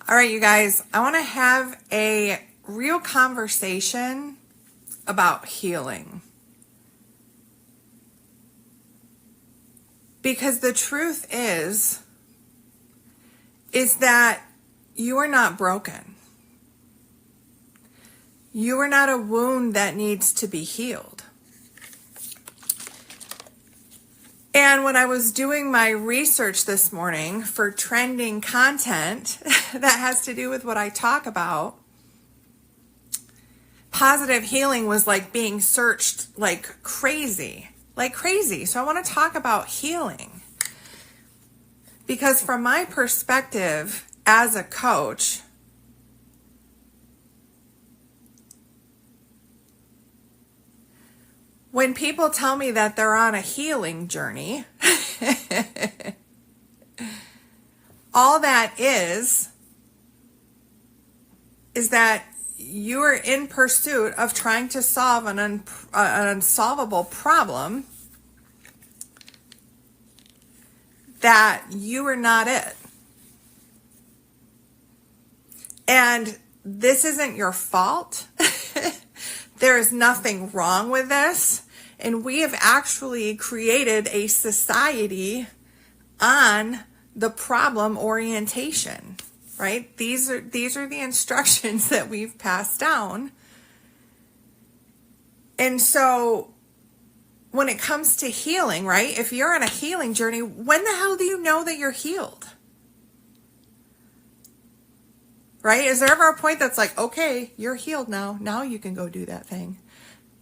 All right, you guys, I want to have a real conversation about healing. Because the truth is that you are not broken. You are not a wound that needs to be healed. And when I was doing my research this morning for trending content that has to do with what I talk about, positive healing was like being searched like crazy. So I want to talk about healing. Because from my perspective as a coach, when people tell me that they're on a healing journey, all that is that you are in pursuit of trying to solve an unsolvable problem that you are not it. And this isn't your fault. There is nothing wrong with this. And we have actually created a society on the problem orientation, right? These are the instructions that we've passed down. And so when it comes to healing, right? If you're on a healing journey, when the hell do you know that you're healed? Right? Is there ever a point that's like, okay, you're healed now. Now you can go do that thing.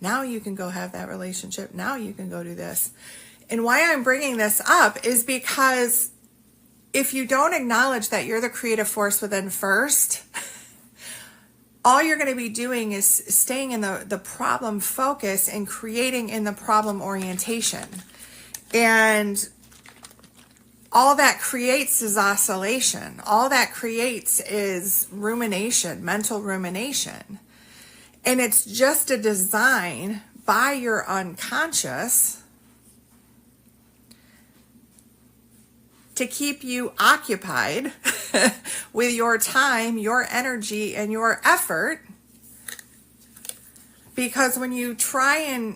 Now you can go have that relationship. Now you can go do this. And why I'm bringing this up is because if you don't acknowledge that you're the creative force within first, all you're going to be doing is staying in the problem focus and creating in the problem orientation. And all that creates is oscillation. All that creates is rumination, mental rumination. And it's just a design by your unconscious to keep you occupied with your time, your energy, and your effort. Because when you try and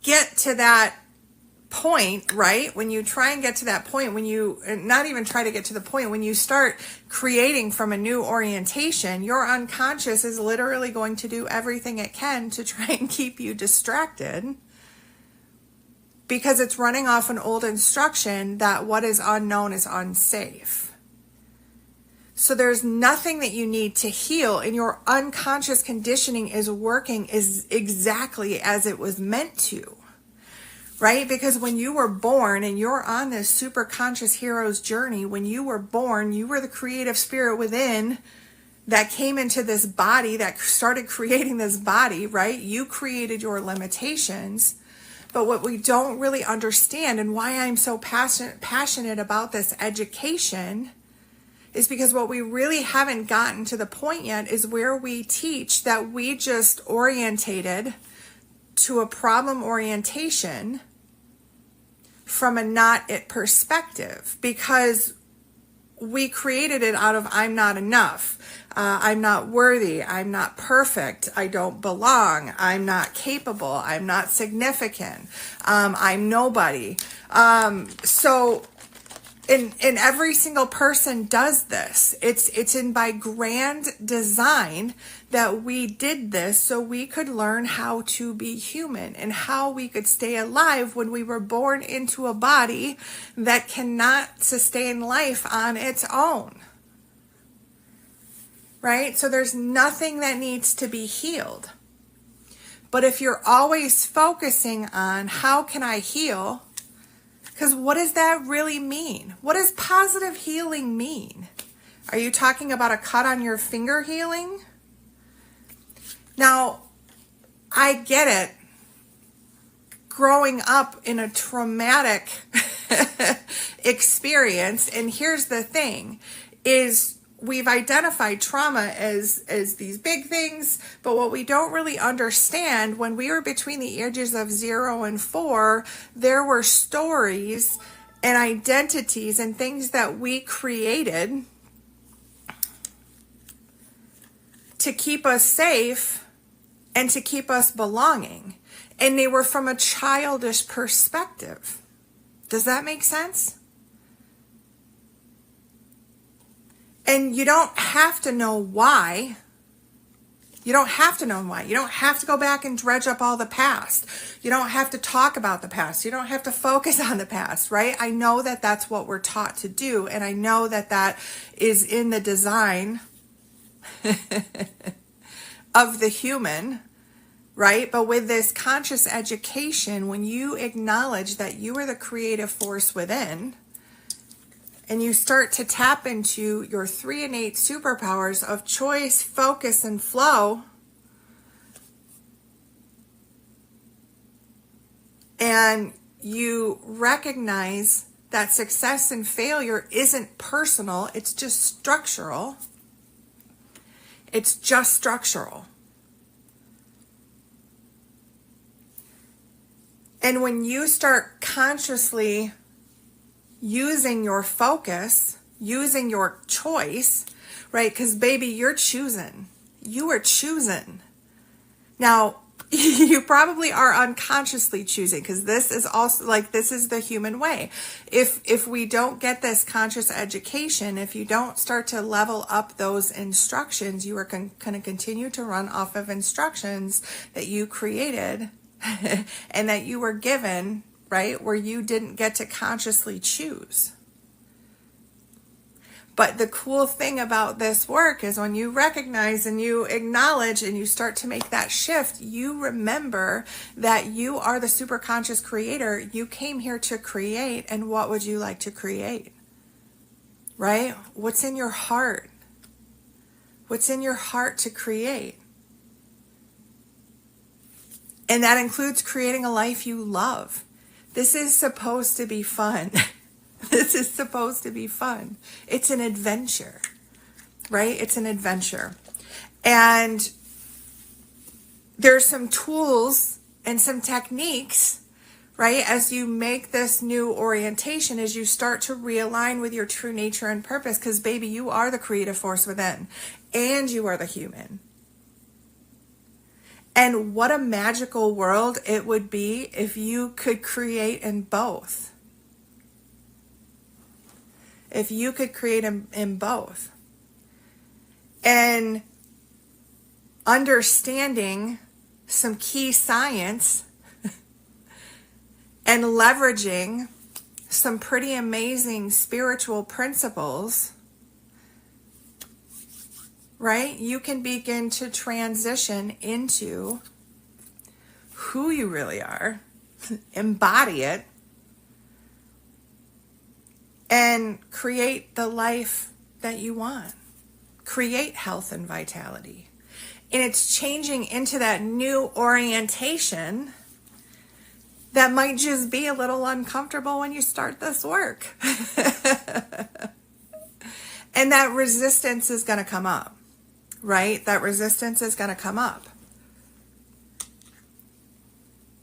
get to that point, right? When you try and get to that point, when you not even try to get to the point, when you start creating from a new orientation, your unconscious is literally going to do everything it can to try and keep you distracted because it's running off an old instruction that what is unknown is unsafe. So there's nothing that you need to heal, and your unconscious conditioning is working is exactly as it was meant to. Right? Because when you were born and you're on this superconscious hero's journey, when you were born, you were the creative spirit within that came into this body, that started creating this body, right? You created your limitations. But what we don't really understand, and why I'm so passionate about this education, is because what we really haven't gotten to the point yet is where we teach that we just orientated to a problem orientation from a not it perspective, because we created it out of I'm not enough, I'm not worthy, I'm not perfect, I don't belong, I'm not capable, I'm not significant, I'm nobody. And every single person does this. It's in by grand design that we did this so we could learn how to be human and how we could stay alive when we were born into a body that cannot sustain life on its own. Right? So there's nothing that needs to be healed. But if you're always focusing on how can I heal, because what does that really mean? What does positive healing mean? Are you talking about a cut on your finger healing? Now, I get it. Growing up in a traumatic experience, and here's the thing, is we've identified trauma as these big things, but what we don't really understand, when we were between the ages of 0 and 4, there were stories and identities and things that we created to keep us safe and to keep us belonging. And they were from a childish perspective. Does that make sense? And you don't have to know why. You don't have to know why. You don't have to go back and dredge up all the past. You don't have to talk about the past. You don't have to focus on the past, right? I know that that's what we're taught to do. And I know that that is in the design of the human, right? But with this conscious education, when you acknowledge that you are the creative force within, and you start to tap into your 3 innate superpowers of choice, focus, and flow, and you recognize that success and failure isn't personal, it's just structural. It's just structural. And when you start consciously using your focus, using your choice, right? Because baby, you're choosing. You are choosing. Now, you probably are unconsciously choosing, because this is also like, this is the human way. If we don't get this conscious education, if you don't start to level up those instructions, you are going to continue to run off of instructions that you created and that you were given, right? Where you didn't get to consciously choose. But the cool thing about this work is when you recognize and you acknowledge and you start to make that shift, you remember that you are the superconscious creator. You came here to create, and what would you like to create? Right? What's in your heart? What's in your heart to create? And that includes creating a life you love. This is supposed to be fun. This is supposed to be fun. It's an adventure, right? It's an adventure. And there's some tools and some techniques, right? As you make this new orientation, as you start to realign with your true nature and purpose, because baby, you are the creative force within, and you are the human. And what a magical world it would be if you could create in both. If you could create in both. And understanding some key science and leveraging some pretty amazing spiritual principles, right? You can begin to transition into who you really are, embody it, and create the life that you want. Create health and vitality. And it's changing into that new orientation that might just be a little uncomfortable when you start this work. And that resistance is going to come up, right? That resistance is going to come up.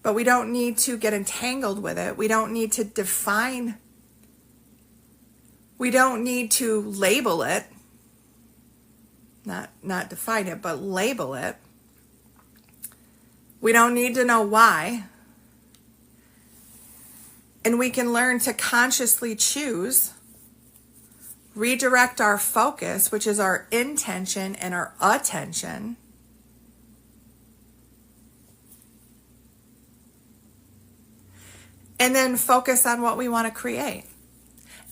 But we don't need to get entangled with it. We don't need to define. We don't need to label it. Not define it, but label it. We don't need to know why. And we can learn to consciously choose, redirect our focus, which is our intention and our attention, and then focus on what we want to create.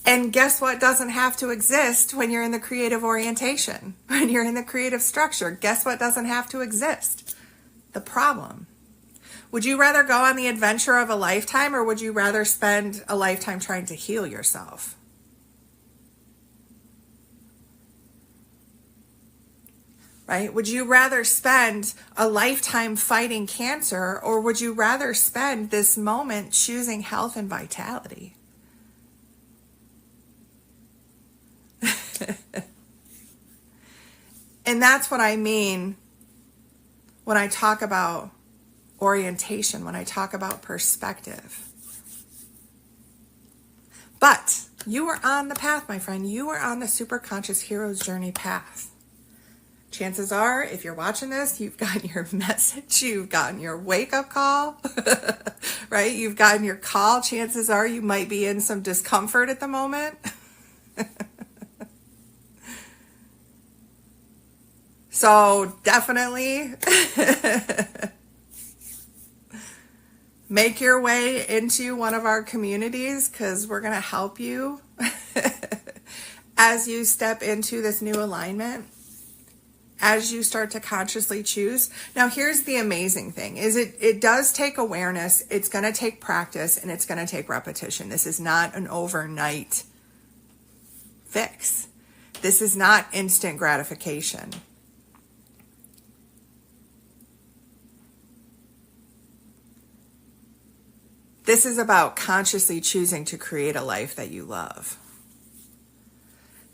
And guess what doesn't have to exist when you're in the creative orientation, when you're in the creative structure? Guess what doesn't have to exist? The problem. Would you rather go on the adventure of a lifetime, or would you rather spend a lifetime trying to heal yourself? Right? Would you rather spend a lifetime fighting cancer, or would you rather spend this moment choosing health and vitality? And that's what I mean when I talk about orientation, when I talk about perspective. But you are on the path, my friend. You are on the Superconscious Hero's Journey path. chances are, if you're watching this, you've gotten your message, you've gotten your wake-up call, right? You've gotten your call. Chances are you might be in some discomfort at the moment. So definitely make your way into one of our communities, because we're going to help you as you step into this new alignment, as you start to consciously choose. Now, here's the amazing thing is it does take awareness. It's going to take practice, and it's going to take repetition. This is not an overnight fix. This is not instant gratification. This is about consciously choosing to create a life that you love.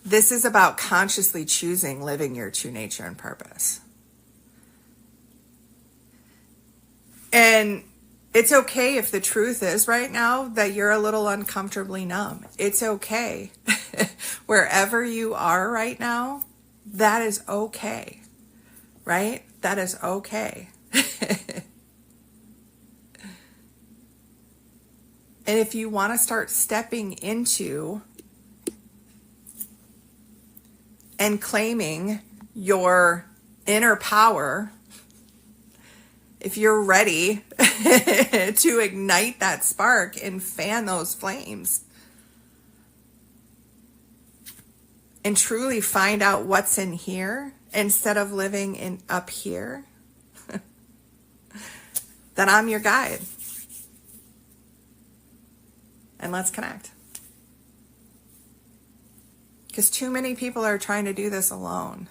This is about consciously choosing living your true nature and purpose. And it's okay if the truth is right now that you're a little uncomfortably numb. It's okay. Wherever you are right now, that is okay. Right? That is okay. And if you want to start stepping into and claiming your inner power, if you're ready to ignite that spark and fan those flames and truly find out what's in here instead of living in up here, then I'm your guide. And let's connect. Because too many people are trying to do this alone.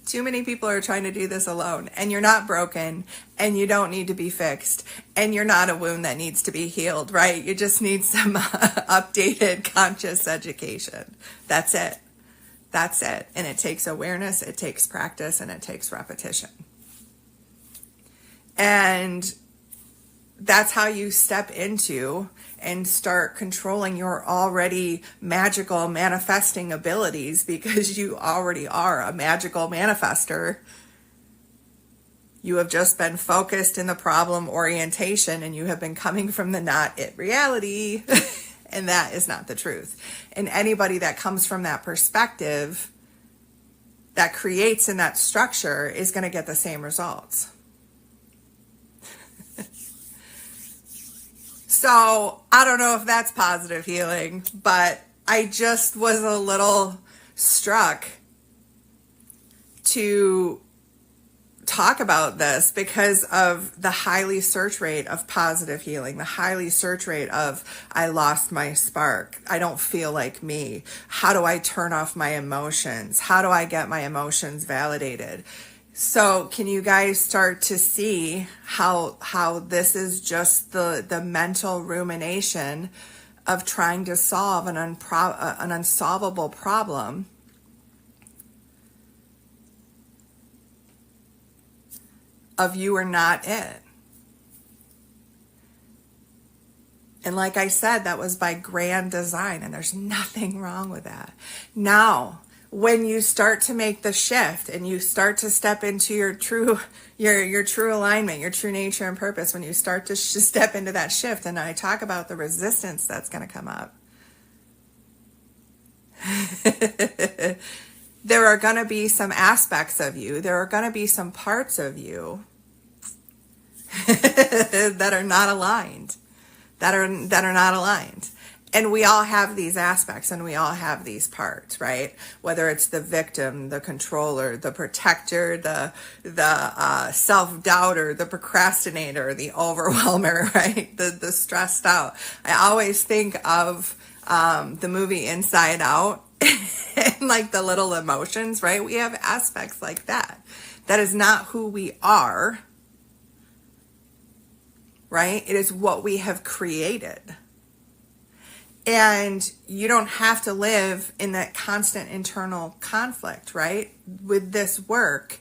Too many people are trying to do this alone. And you're not broken. And you don't need to be fixed. And you're not a wound that needs to be healed, right? You just need some updated conscious education. That's it. That's it. And it takes awareness, it takes practice, and it takes repetition. And that's how you step into and start controlling your already magical manifesting abilities, because you already are a magical manifester. You have just been focused in the problem orientation, and you have been coming from the not it reality. And that is not the truth. And anybody that comes from that perspective, that creates in that structure, is going to get the same results. So I don't know if that's positive healing, but I just was a little struck to talk about this because of the highly search rate of positive healing, the highly search rate of I lost my spark. I don't feel like me. How do I turn off my emotions? How do I get my emotions validated? So can you guys start to see how this is just the mental rumination of trying to solve an unsolvable problem of you are not it. And like I said, that was by grand design, and there's nothing wrong with that. Now, when you start to make the shift and you start to step into your true alignment, your true nature and purpose, when you start to step into that shift, and I talk about the resistance that's going to come up, there are going to be some aspects of you, there are going to be some parts of you that are not aligned, that are not aligned. And we all have these aspects, and we all have these parts, right? Whether it's the victim, the controller, the protector, the self-doubter, the procrastinator, the overwhelmer, right? The stressed out. I always think of the movie Inside Out and like the little emotions, right? We have aspects like that. That is not who we are, right? It is what we have created. And you don't have to live in that constant internal conflict, right? With this work,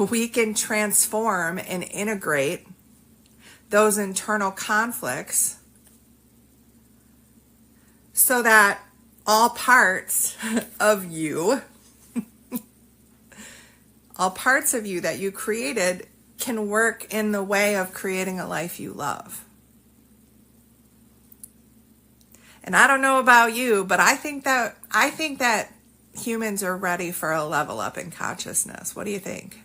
we can transform and integrate those internal conflicts so that all parts of you all parts of you that you created can work in the way of creating a life you love. And I don't know about you, but I think that humans are ready for a level up in consciousness. What do you think?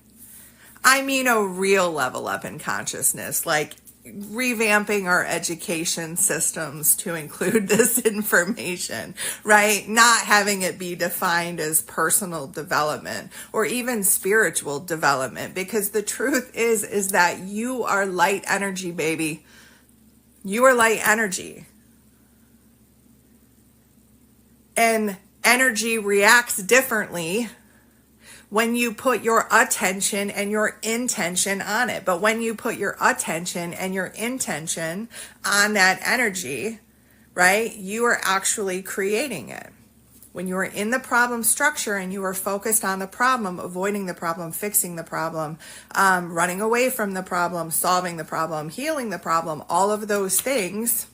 I mean a real level up in consciousness, like revamping our education systems to include this information, right? Not having it be defined as personal development or even spiritual development, because the truth is that you are light energy, baby. You are light energy. And energy reacts differently when you put your attention and your intention on it. But when you put your attention and your intention on that energy, right, you are actually creating it. When you are in the problem structure and you are focused on the problem, avoiding the problem, fixing the problem, running away from the problem, solving the problem, healing the problem, all of those things,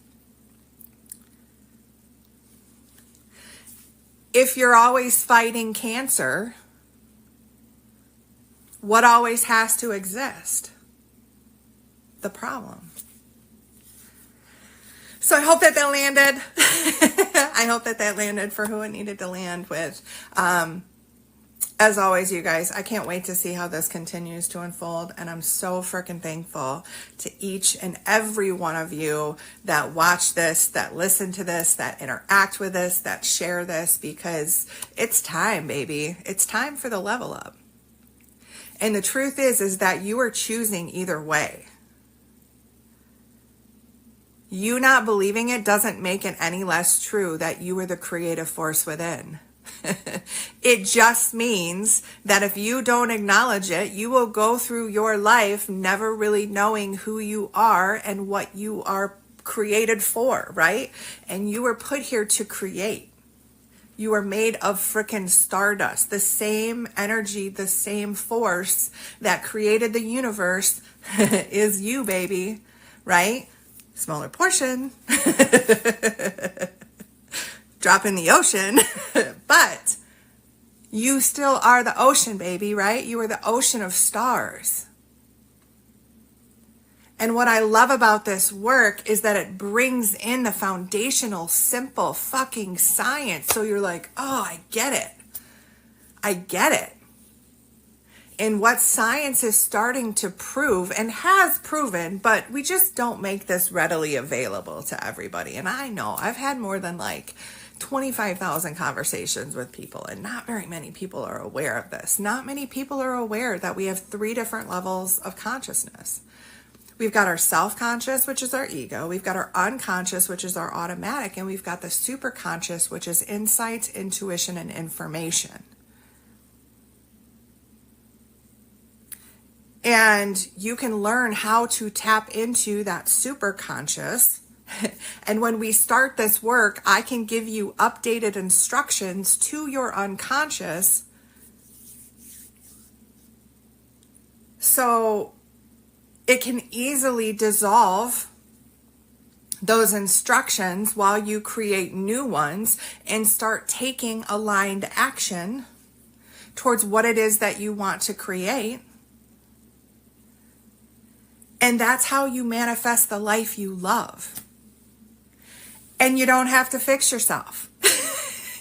if you're always fighting cancer, what always has to exist? The problem. So I hope that landed. I hope that landed for who it needed to land with. As always, you guys, I can't wait to see how this continues to unfold. And I'm so freaking thankful to each and every one of you that watch this, that listen to this, that interact with this, that share this, because it's time, baby. It's time for the level up. And the truth is that you are choosing either way. You not believing it doesn't make it any less true that you are the creative force within. It just means that if you don't acknowledge it, you will go through your life never really knowing who you are and what you are created for, right? And you were put here to create. You are made of frickin' stardust. The same energy, the same force that created the universe is you, baby, right? Smaller portion. Drop in the ocean. But you still are the ocean, baby, right? You are the ocean of stars. And what I love about this work is that it brings in the foundational, simple fucking science. So you're like, oh, I get it. I get it. And what science is starting to prove and has proven, but we just don't make this readily available to everybody. And I know I've had more than like 25,000 conversations with people, and not very many people are aware of this. Not many people are aware that we have 3 different levels of consciousness. We've got our self-conscious, which is our ego. We've got our unconscious, which is our automatic. And we've got the superconscious, which is insight, intuition, and information. And you can learn how to tap into that superconscious. And when we start this work, I can give you updated instructions to your unconscious. So it can easily dissolve those instructions while you create new ones and start taking aligned action towards what it is that you want to create. And that's how you manifest the life you love. And you don't have to fix yourself.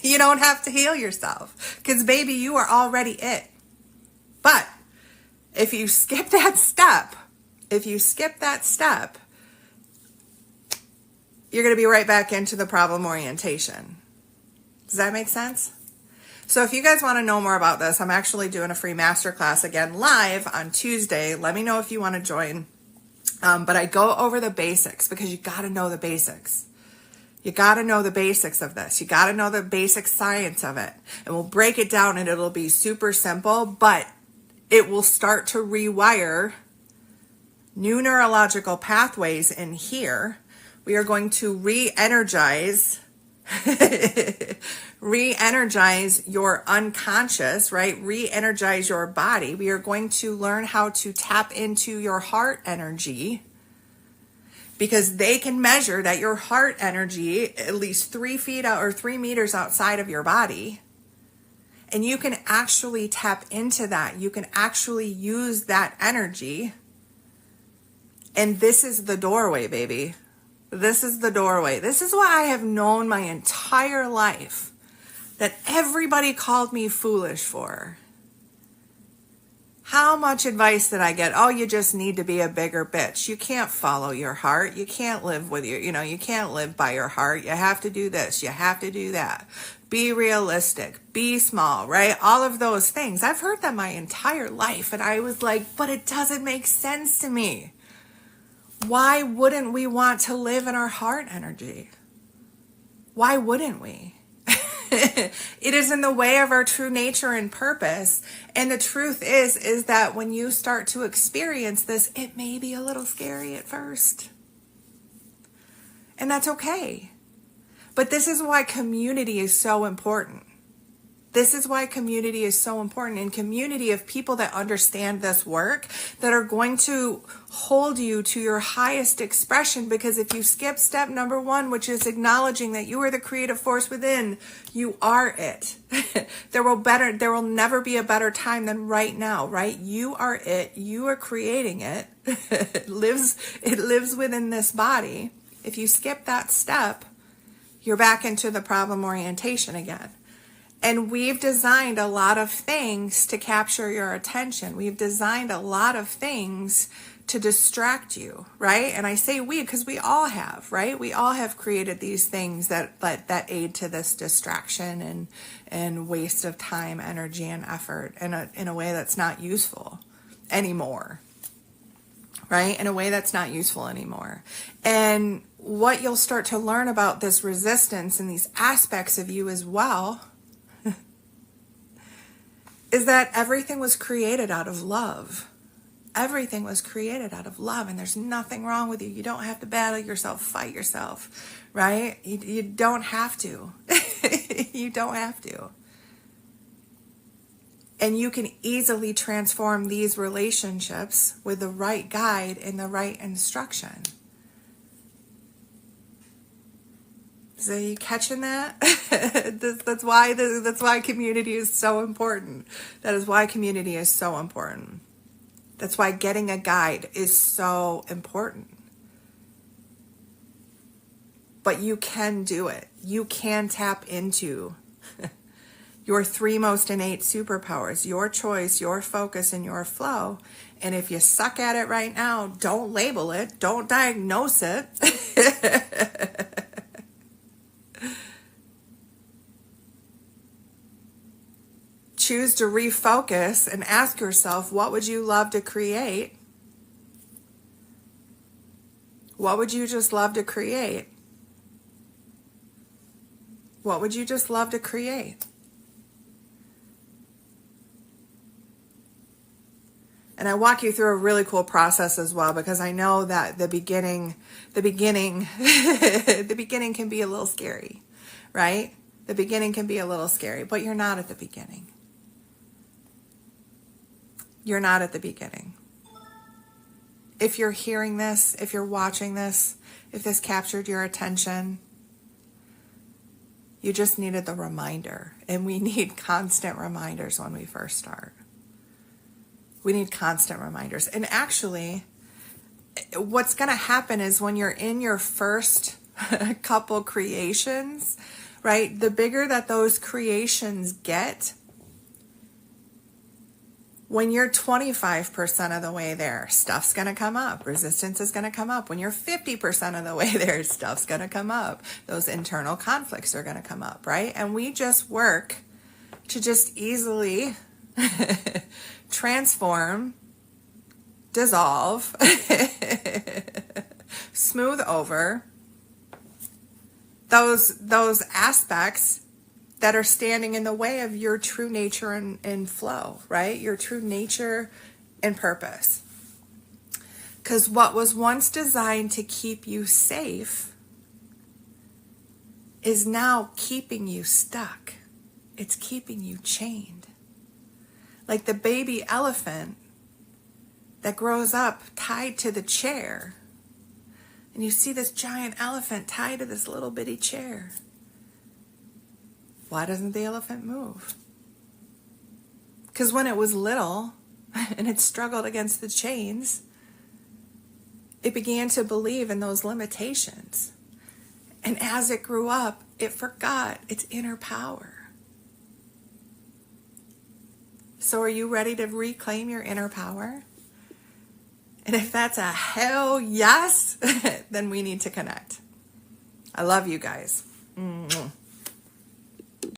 You don't have to heal yourself. Because baby, you are already it. But if you skip that step, you're going to be right back into the problem orientation. Does that make sense? So if you guys want to know more about this, I'm actually doing a free masterclass again live on Tuesday. Let me know if you want to join. But I go over the basics because you got to know the basics. You got to know the basics of this. You got to know the basic science of it. And we'll break it down and it'll be super simple, but it will start to rewire new neurological pathways in here. We are going to re-energize your unconscious, right? Re-energize your body. We are going to learn how to tap into your heart energy, because they can measure that your heart energy at least 3 feet out or 3 meters outside of your body. And you can actually tap into that. You can actually use that energy. And this is the doorway, baby. This is the doorway. This is what I have known my entire life that everybody called me foolish for. How much advice did I get? Oh, you just need to be a bigger bitch. You can't follow your heart. You can't live with you can't live by your heart. You have to do this. You have to do that. Be realistic. Be small, right? All of those things. I've heard that my entire life. And I was like, but it doesn't make sense to me. Why wouldn't we want to live in our heart energy? Why wouldn't we? It is in the way of our true nature and purpose. And the truth is that when you start to experience this, it may be a little scary at first. And that's okay. But this is why community is so important. This is why community is so important, and community of people that understand this work, that are going to hold you to your highest expression. Because if you skip step number 1, which is acknowledging that you are the creative force within, you are it. There will never be a better time than right now, right? You are it. You are creating it. It lives within this body. If you skip that step, you're back into the problem orientation again. And we've designed a lot of things to capture your attention. We've designed a lot of things to distract you, right? And I say we because we all have, right? We all have created these things that aid to this distraction and waste of time, energy, and effort in a way that's not useful anymore, right? In a way that's not useful anymore. And what you'll start to learn about this resistance and these aspects of you as well is that everything was created out of love. Everything was created out of love, and there's nothing wrong with you. You don't have to battle yourself, fight yourself, right? You don't have to. You don't have to. And you can easily transform these relationships with the right guide and the right instruction. So you catching that? That's why community is so important. That is why community is so important. That's why getting a guide is so important. But you can do it. You can tap into your 3 most innate superpowers, your choice, your focus, and your flow. And if you suck at it right now, don't label it. Don't diagnose it. Choose to refocus and ask yourself, what would you love to create? What would you just love to create? What would you just love to create? And I walk you through a really cool process as well, because I know that the beginning can be a little scary, right? The beginning can be a little scary, but you're not at the beginning. You're not at the beginning. If you're hearing this, if you're watching this, if this captured your attention, you just needed the reminder. And we need constant reminders when we first start. We need constant reminders. And actually, what's going to happen is when you're in your first couple creations, right, the bigger that those creations get, when you're 25% of the way there, stuff's going to come up. Resistance is going to come up. When you're 50% of the way there, stuff's going to come up. Those internal conflicts are going to come up, right? And we just work to just easily transform, dissolve, smooth over those aspects that are standing in the way of your true nature and flow, right? Your true nature and purpose. Because what was once designed to keep you safe is now keeping you stuck. It's keeping you chained. Like the baby elephant that grows up tied to the chair. And you see this giant elephant tied to this little bitty chair. Why doesn't the elephant move? Because when it was little and it struggled against the chains, it began to believe in those limitations. And as it grew up, it forgot its inner power. So are you ready to reclaim your inner power? And if that's a hell yes, then we need to connect. I love you guys.